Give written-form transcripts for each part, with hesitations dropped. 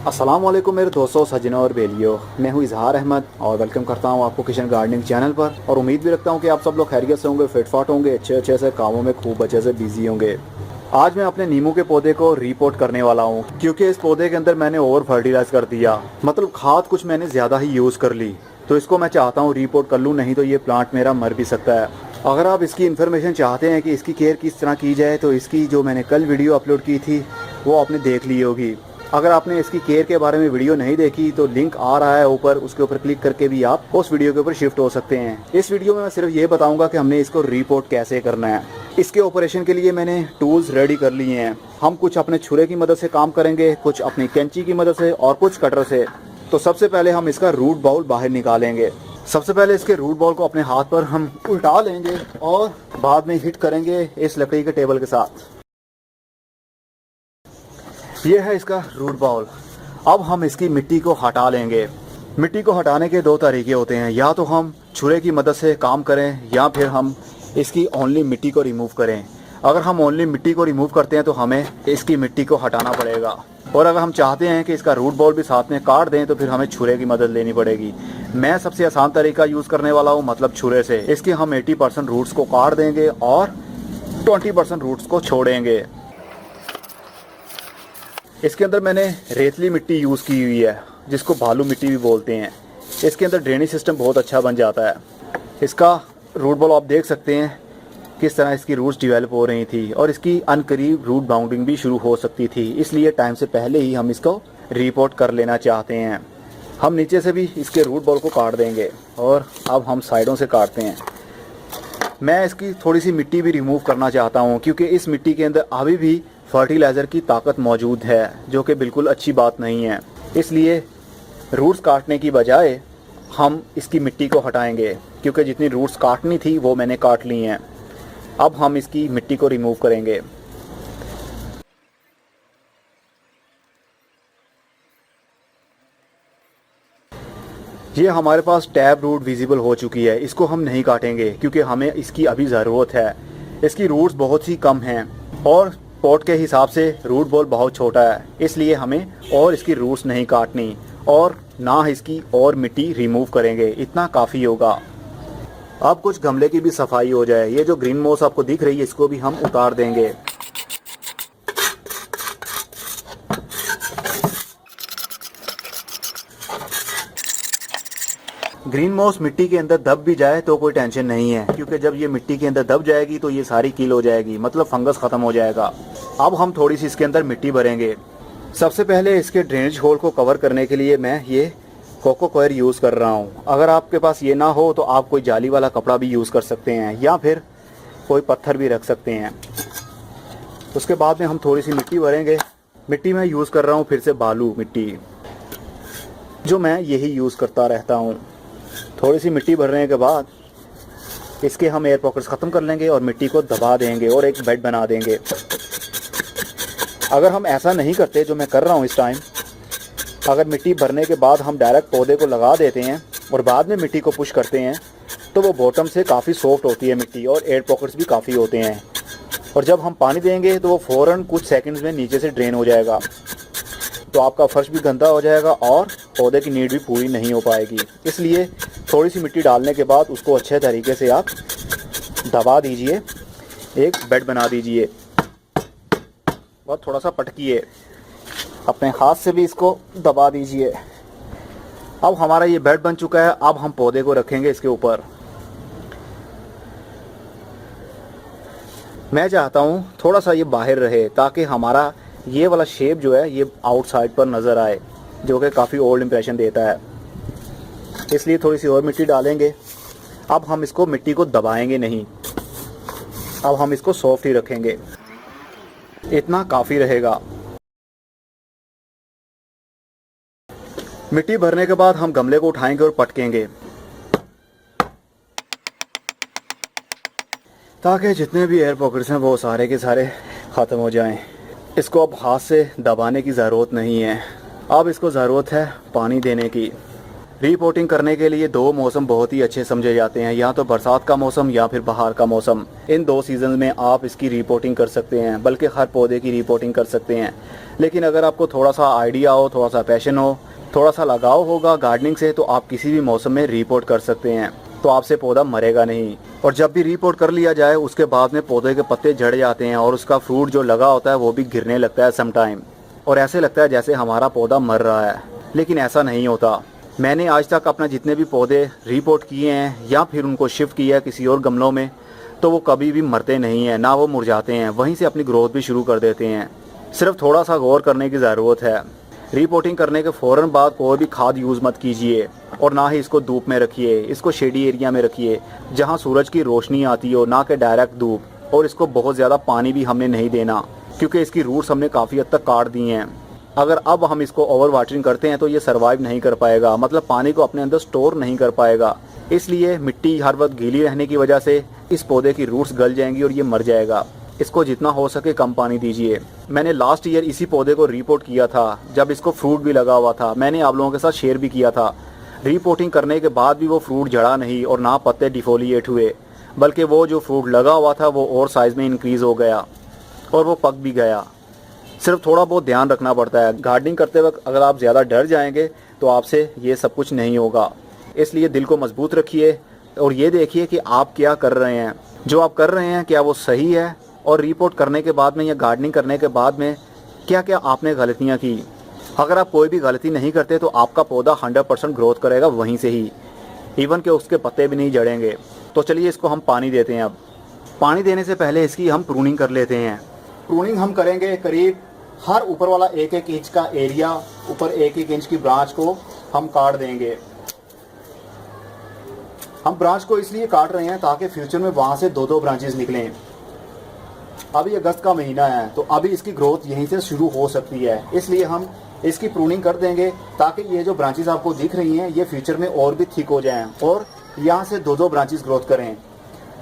अस्सलाम वालेकुम मेरे दोस्तों, सज्जनों और बेलियों। मैं हूं इजहार अहमद और वेलकम करता हूं आपको किचन गार्डनिंग चैनल पर। और उम्मीद भी रखता हूं कि आप सब लोग खैरियत से होंगे, फिटफाट होंगे, अच्छे से कामों में खूब अच्छे से बिजी होंगे। आज मैं अपने नींबू के पौधे को रिपोर्ट करने वाला हूं क्योंकि इस पौधे के अंदर मैंने ओवर फर्टिलाइज कर दिया, मतलब खाद कुछ मैंने ज़्यादा ही यूज़ कर ली। तो इसको मैं चाहता हूँ रिपोर्ट कर लूँ, नहीं तो ये प्लांट मेरा मर भी सकता है। अगर आप इसकी इन्फॉर्मेशन चाहते हैं कि इसकी केयर किस तरह की जाए तो इसकी जो मैंने कल वीडियो अपलोड की थी वो आपने देख ली होगी। अगर आपने इसकी केयर के बारे में वीडियो नहीं देखी तो लिंक आ रहा है ऊपर, उसके ऊपर क्लिक करके भी आप उस वीडियो के ऊपर शिफ्ट हो सकते हैं। इस वीडियो में मैं सिर्फ ये बताऊंगा कि हमने इसको रिपोर्ट कैसे करना है। इसके ऑपरेशन के लिए मैंने टूल्स रेडी कर लिए हैं। हम कुछ अपने छुरे की मदद से काम करेंगे, कुछ अपनी कैंची की मदद से और कुछ कटर से। तो सबसे पहले हम इसका रूट बाउल बाहर निकालेंगे। सबसे पहले इसके रूट बॉल को अपने हाथ पर हम उल्टा लेंगे और बाद में हिट करेंगे इस लकड़ी के टेबल के साथ। ये है इसका रूट बॉल। अब हम इसकी मिट्टी को हटा लेंगे। मिट्टी को हटाने के दो तरीके होते हैं, या तो हम छुरे की मदद से काम करें या फिर हम इसकी ओनली मिट्टी को रिमूव करें। अगर हम ओनली मिट्टी को रिमूव करते हैं तो हमें इसकी मिट्टी को हटाना पड़ेगा, और अगर हम चाहते हैं कि इसका रूट बॉल भी साथ में काट दें तो फिर हमें छुरे की मदद लेनी पड़ेगी। मैं सबसे आसान तरीका यूज़ करने वाला हूँ, मतलब छुरे से। इसके हम 80% रूट्स को काट देंगे और 20% रूट्स को छोड़ेंगे। इसके अंदर मैंने रेतली मिट्टी यूज़ की हुई है, जिसको बालू मिट्टी भी बोलते हैं। इसके अंदर ड्रेनेज सिस्टम बहुत अच्छा बन जाता है। इसका रूट बॉल आप देख सकते हैं किस तरह इसकी रूट्स डेवलप हो रही थी, और इसकी अनकरीब रूट बाउंडिंग भी शुरू हो सकती थी। इसलिए टाइम से पहले ही हम इसको रिपोर्ट कर लेना चाहते हैं। हम नीचे से भी इसके रूट बॉल को काट देंगे और अब हम साइडों से काटते हैं। मैं इसकी थोड़ी सी मिट्टी भी रिमूव करना चाहता हूँ क्योंकि इस मिट्टी के अंदर अभी भी फर्टिलाइज़र की ताकत मौजूद है, जो कि बिल्कुल अच्छी बात नहीं है। इसलिए रूट्स काटने की बजाय हम इसकी मिट्टी को हटाएंगे, क्योंकि जितनी रूट्स काटनी थी वो मैंने काट ली हैं। अब हम इसकी मिट्टी को रिमूव करेंगे। ये हमारे पास टैब रूट विजिबल हो चुकी है। इसको हम नहीं काटेंगे क्योंकि हमें इसकी अभी ज़रूरत है। इसकी रूट्स बहुत ही कम हैं और पॉट के हिसाब से रूट बॉल बहुत छोटा है, इसलिए हमें और इसकी रूट्स नहीं काटनी और ना इसकी और मिट्टी रिमूव करेंगे। इतना काफ़ी होगा। अब कुछ गमले की भी सफाई हो जाए। ये जो ग्रीन मॉस आपको दिख रही है इसको भी हम उतार देंगे। ग्रीन मॉस मिट्टी के अंदर दब भी जाए तो कोई टेंशन नहीं है, क्योंकि जब ये मिट्टी के अंदर दब जाएगी तो ये सारी किल हो जाएगी, मतलब फंगस ख़त्म हो जाएगा। अब हम थोड़ी सी इसके अंदर मिट्टी भरेंगे। सबसे पहले इसके ड्रेनेज होल को कवर करने के लिए मैं ये कोको कॉयर यूज़ कर रहा हूँ। अगर आपके पास ये ना हो तो आप कोई जाली वाला कपड़ा भी यूज़ कर सकते हैं या फिर कोई पत्थर भी रख सकते हैं। उसके बाद में हम थोड़ी सी मिट्टी भरेंगे। मिट्टी में यूज़ कर रहा हूँ फिर से बालू मिट्टी, जो मैं यही यूज़ करता रहता हूँ। थोड़ी सी मिट्टी भरने के बाद इसके हम एयर पॉकेट्स ख़त्म कर लेंगे और मिट्टी को दबा देंगे और एक बेड बना देंगे। अगर हम ऐसा नहीं करते जो मैं कर रहा हूँ इस टाइम, अगर मिट्टी भरने के बाद हम डायरेक्ट पौधे को लगा देते हैं और बाद में मिट्टी को पुश करते हैं तो वो बॉटम से काफ़ी सॉफ्ट होती है मिट्टी और एयर पॉकेट्स भी काफ़ी होते हैं, और जब हम पानी देंगे तो वो फ़ौरन कुछ सेकंड्स में नीचे से ड्रेन हो जाएगा। तो आपका फर्श भी गंदा हो जाएगा और पौधे की नीड भी पूरी नहीं हो पाएगी। इसलिए थोड़ी सी मिट्टी डालने के बाद उसको अच्छे तरीके से आप दबा दीजिए, एक बेड बना दीजिए और थोड़ा सा पटकिए, अपने हाथ से भी इसको दबा दीजिए। अब हमारा ये बेड बन चुका है। अब हम पौधे को रखेंगे इसके ऊपर। मैं चाहता हूँ थोड़ा सा ये बाहर रहे ताकि हमारा ये वाला शेप जो है ये आउटसाइड पर नज़र आए, जो कि काफ़ी ओल्ड इंप्रेशन देता है। इसलिए थोड़ी सी और मिट्टी डालेंगे। अब हम इसको मिट्टी को दबाएंगे नहीं, अब हम इसको सॉफ्ट ही रखेंगे। इतना काफ़ी रहेगा। मिट्टी भरने के बाद हम गमले को उठाएंगे और पटकेंगे ताकि जितने भी एयर पॉकेट्स हैं वो सारे के सारे ख़त्म हो जाएं। इसको अब हाथ से दबाने की ज़रूरत नहीं है, अब इसको ज़रूरत है पानी देने की। रिपोर्टिंग करने के लिए दो मौसम बहुत ही अच्छे समझे जाते हैं, या तो बरसात का मौसम या फिर बहार का मौसम। इन दो सीजन में आप इसकी रिपोर्टिंग कर सकते हैं, बल्कि हर पौधे की रिपोर्टिंग कर सकते हैं। लेकिन अगर आपको थोड़ा सा आइडिया हो, थोड़ा सा पैशन हो, थोड़ा सा लगाव होगा गार्डनिंग से, तो आप किसी भी मौसम में रिपोर्ट कर सकते हैं, तो आपसे पौधा मरेगा नहीं। और जब भी रिपोर्ट कर लिया जाए उसके बाद में पौधे के पत्ते झड़ जाते हैं और उसका फ्रूट जो लगा होता है वो भी गिरने लगता है सम टाइम, और ऐसे लगता है जैसे हमारा पौधा मर रहा है, लेकिन ऐसा नहीं होता। मैंने आज तक अपना जितने भी पौधे रिपोर्ट किए हैं या फिर उनको शिफ्ट किया है किसी और गमलों में, तो वो कभी भी मरते नहीं हैं, ना वो मुरझाते हैं, वहीं से अपनी ग्रोथ भी शुरू कर देते हैं। सिर्फ थोड़ा सा गौर करने की ज़रूरत है। रिपोर्टिंग करने के फ़ौरन बाद कोई भी खाद यूज़ मत कीजिए, और ना ही इसको धूप में रखिए। इसको शेडी एरिया में रखिए जहाँ सूरज की रोशनी आती हो, ना कि डायरेक्ट धूप। और इसको बहुत ज़्यादा पानी भी हमने नहीं देना, क्योंकि इसकी रूट्स हमने काफ़ी हद तक काट दी हैं। अगर अब हम इसको ओवर वाटरिंग करते हैं तो ये सर्वाइव नहीं कर पाएगा, मतलब पानी को अपने अंदर स्टोर नहीं कर पाएगा। इसलिए मिट्टी हर वक्त गीली रहने की वजह से इस पौधे की रूट्स गल जाएंगी और ये मर जाएगा। इसको जितना हो सके कम पानी दीजिए। मैंने लास्ट ईयर इसी पौधे को रिपोर्ट किया था, जब इसको फ्रूट भी लगा हुआ था। मैंने आप लोगों के साथ शेयर भी किया था। रिपोर्टिंग करने के बाद भी वो फ्रूट झड़ा नहीं और ना पत्ते डिफोलिएट हुए, बल्कि वो जो फ्रूट लगा हुआ था वो और साइज़ में इंक्रीज़ हो गया और वो पक भी गया। सिर्फ थोड़ा बहुत ध्यान रखना पड़ता है। गार्डनिंग करते वक्त अगर आप ज़्यादा डर जाएंगे तो आपसे ये सब कुछ नहीं होगा। इसलिए दिल को मजबूत रखिए और ये देखिए कि आप क्या कर रहे हैं, जो आप कर रहे हैं क्या वो सही है, और रिपोर्ट करने के बाद में या गार्डनिंग करने के बाद में क्या क्या आपने गलतियाँ की। अगर आप कोई भी गलती नहीं करते तो आपका पौधा 100% ग्रोथ करेगा वहीं से ही, इवन कि उसके पत्ते भी नहीं जड़ेंगे। तो चलिए इसको हम पानी देते हैं। अब पानी देने से पहले इसकी हम प्रूनिंग कर लेते हैं। प्रूनिंग हम करेंगे करीब हर ऊपर वाला 1-1 इंच का एरिया, ऊपर 1-1 इंच की ब्रांच को हम काट देंगे। हम ब्रांच को इसलिए काट रहे हैं ताकि फ्यूचर में वहाँ से 2-2 ब्रांचेस निकलें। अभी अगस्त का महीना है तो अभी इसकी ग्रोथ यहीं से शुरू हो सकती है, इसलिए हम इसकी प्रूनिंग कर देंगे ताकि ये जो ब्रांचेस आपको दिख रही हैं ये फ्यूचर में और भी थिक हो जाएं और यहाँ से 2-2 ब्रांचेस ग्रोथ करें।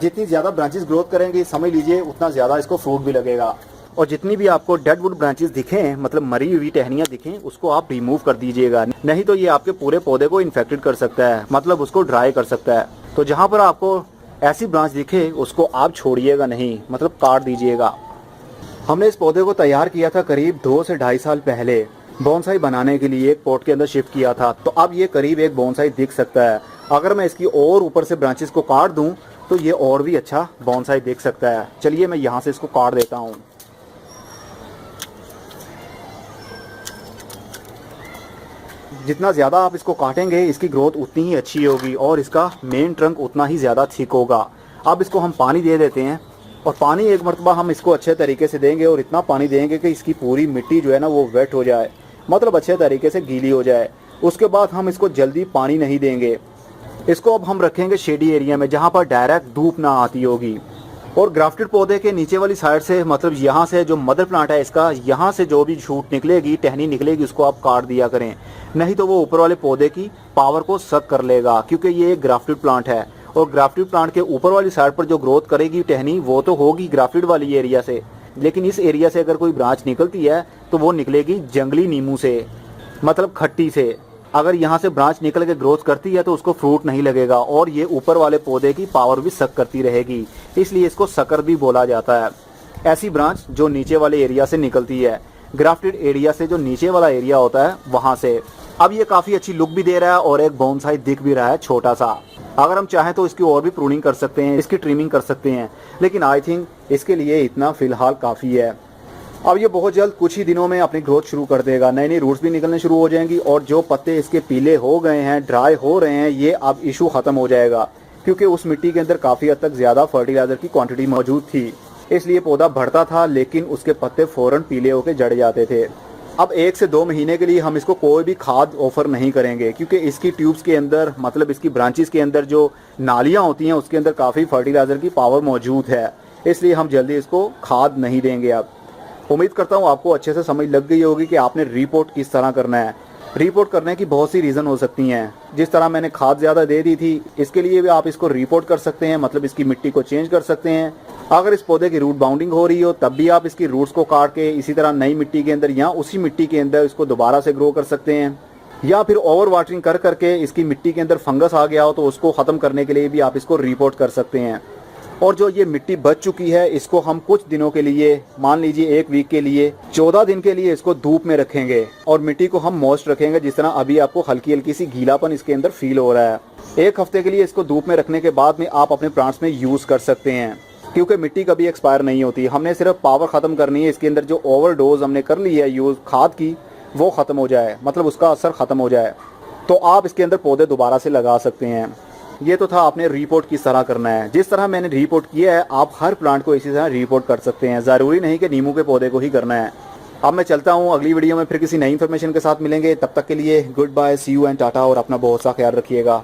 जितनी ज़्यादा ब्रांचेस ग्रोथ करेंगे समझ लीजिए उतना ज़्यादा इसको फ्रूट भी लगेगा। और जितनी भी आपको डेड वुड ब्रांचेस दिखें, मतलब मरी हुई टहनियाँ दिखें, उसको आप रिमूव कर दीजिएगा, नहीं तो ये आपके पूरे पौधे को इन्फेक्टेड कर सकता है, मतलब उसको ड्राई कर सकता है। तो जहाँ पर आपको ऐसी ब्रांच दिखे उसको आप छोड़िएगा नहीं, मतलब काट दीजिएगा। हमने इस पौधे को तैयार किया था करीब 2 से 2.5 साल पहले बोनसाई बनाने के लिए, एक पॉट के अंदर शिफ्ट किया था। तो अब ये करीब एक बोनसाई दिख सकता है। अगर मैं इसकी और ऊपर से ब्रांचेस को काट दूं तो ये और भी अच्छा बोनसाई दिख सकता है। चलिए मैं यहाँ से इसको काट देता हूँ। जितना ज़्यादा आप इसको काटेंगे इसकी ग्रोथ उतनी ही अच्छी होगी और इसका मेन ट्रंक उतना ही ज़्यादा थिक होगा। अब इसको हम पानी दे देते हैं, और पानी एक मरतबा हम इसको अच्छे तरीके से देंगे, और इतना पानी देंगे कि इसकी पूरी मिट्टी जो है ना वो वेट हो जाए, मतलब अच्छे तरीके से गीली हो जाए। उसके बाद हम इसको जल्दी पानी नहीं देंगे। इसको अब हम रखेंगे शेडी एरिया में जहाँ पर डायरेक्ट धूप ना आती होगी। और ग्राफ्टेड पौधे के नीचे वाली साइड से, मतलब यहाँ से जो मदर प्लांट है इसका, यहाँ से जो भी शूट निकलेगी, टहनी निकलेगी, उसको आप काट दिया करें, नहीं तो वो ऊपर वाले पौधे की पावर को सक कर लेगा, क्योंकि ये एक ग्राफ्टेड प्लांट है। और ग्राफ्टेड प्लांट के ऊपर वाली साइड पर जो ग्रोथ करेगी टहनी वो तो होगी ग्राफ्टेड वाली एरिया से, लेकिन इस एरिया से अगर कोई ब्रांच निकलती है तो वो निकलेगी जंगली नींबू से, मतलब खट्टी से। अगर यहाँ से ब्रांच निकल के ग्रोथ करती है तो उसको फ्रूट नहीं लगेगा और ये ऊपर वाले पौधे की पावर भी सक करती रहेगी, इसलिए इसको सकर भी बोला जाता है। ऐसी ब्रांच जो नीचे वाले एरिया से निकलती है, ग्राफ्टेड एरिया से जो नीचे वाला एरिया होता है वहाँ से। अब ये काफ़ी अच्छी लुक भी दे रहा है और एक बोनसाई दिख भी रहा है छोटा सा। अगर हम चाहें तो इसकी और भी प्रूनिंग कर सकते हैं, इसकी ट्रिमिंग कर सकते हैं, लेकिन आई थिंक इसके लिए इतना फ़िलहाल काफ़ी है। अब ये बहुत जल्द कुछ ही दिनों में अपनी ग्रोथ शुरू कर देगा, नई नई रूट्स भी निकलने शुरू हो जाएंगी, और जो पत्ते इसके पीले हो गए हैं, ड्राई हो रहे हैं, ये अब इशू ख़त्म हो जाएगा, क्योंकि उस मिट्टी के अंदर काफ़ी हद तक ज़्यादा फर्टिलाइज़र की क्वांटिटी मौजूद थी। इसलिए पौधा बढ़ता था लेकिन उसके पत्ते फ़ौरन पीले होकर जड़ जाते थे। अब 1 से 2 महीने के लिए हम इसको कोई भी खाद ऑफर नहीं करेंगे, क्योंकि इसकी ट्यूब्स के अंदर, मतलब इसकी ब्रांचेस के अंदर जो नालियाँ होती हैं उसके अंदर काफ़ी फर्टिलाइज़र की पावर मौजूद है, इसलिए हम जल्दी इसको खाद नहीं देंगे। अब उम्मीद करता हूँ आपको अच्छे से समझ लग गई होगी कि आपने रिपोर्ट किस तरह करना है। रिपोर्ट करने की बहुत सी रीज़न हो सकती हैं। जिस तरह मैंने खाद ज़्यादा दे दी थी, इसके लिए भी आप इसको रिपोर्ट कर सकते हैं, मतलब इसकी मिट्टी को चेंज कर सकते हैं। अगर इस पौधे की रूट बाउंडिंग हो रही हो तब भी आप इसकी रूट्स को काट के इसी तरह नई मिट्टी के अंदर या उसी मिट्टी के अंदर इसको दोबारा से ग्रो कर सकते हैं। या फिर ओवर वाटरिंग कर करके इसकी मिट्टी के अंदर फंगस आ गया हो तो उसको ख़त्म करने के लिए भी आप इसको रिपोर्ट कर सकते हैं। और जो ये मिट्टी बच चुकी है इसको हम कुछ दिनों के लिए, मान लीजिए 1 वीक के लिए, 14 दिन के लिए इसको धूप में रखेंगे और मिट्टी को हम मॉइस्ट रखेंगे। जिस तरह अभी आपको हल्की हल्की सी गीलापन इसके अंदर फील हो रहा है, 1 हफ्ते के लिए इसको धूप में रखने के बाद में आप अपने प्लांट्स में यूज़ कर सकते हैं, क्योंकि मिट्टी कभी एक्सपायर नहीं होती। हमने सिर्फ पावर ख़त्म करनी है, इसके अंदर जो ओवरडोज हमने कर ली है यूज़ खाद की वो ख़त्म हो जाए, मतलब उसका असर ख़त्म हो जाए, तो आप इसके अंदर पौधे दोबारा से लगा सकते हैं। ये तो था आपने रिपोर्ट किस तरह करना है। जिस तरह मैंने रिपोर्ट किया है आप हर प्लांट को इसी तरह रिपोर्ट कर सकते हैं, ज़रूरी नहीं कि नींबू के पौधे को ही करना है। अब मैं चलता हूँ, अगली वीडियो में फिर किसी नई इन्फॉर्मेशन के साथ मिलेंगे। तब तक के लिए goodbye, see you and tata, और अपना बहुत सा ख्याल रखिएगा।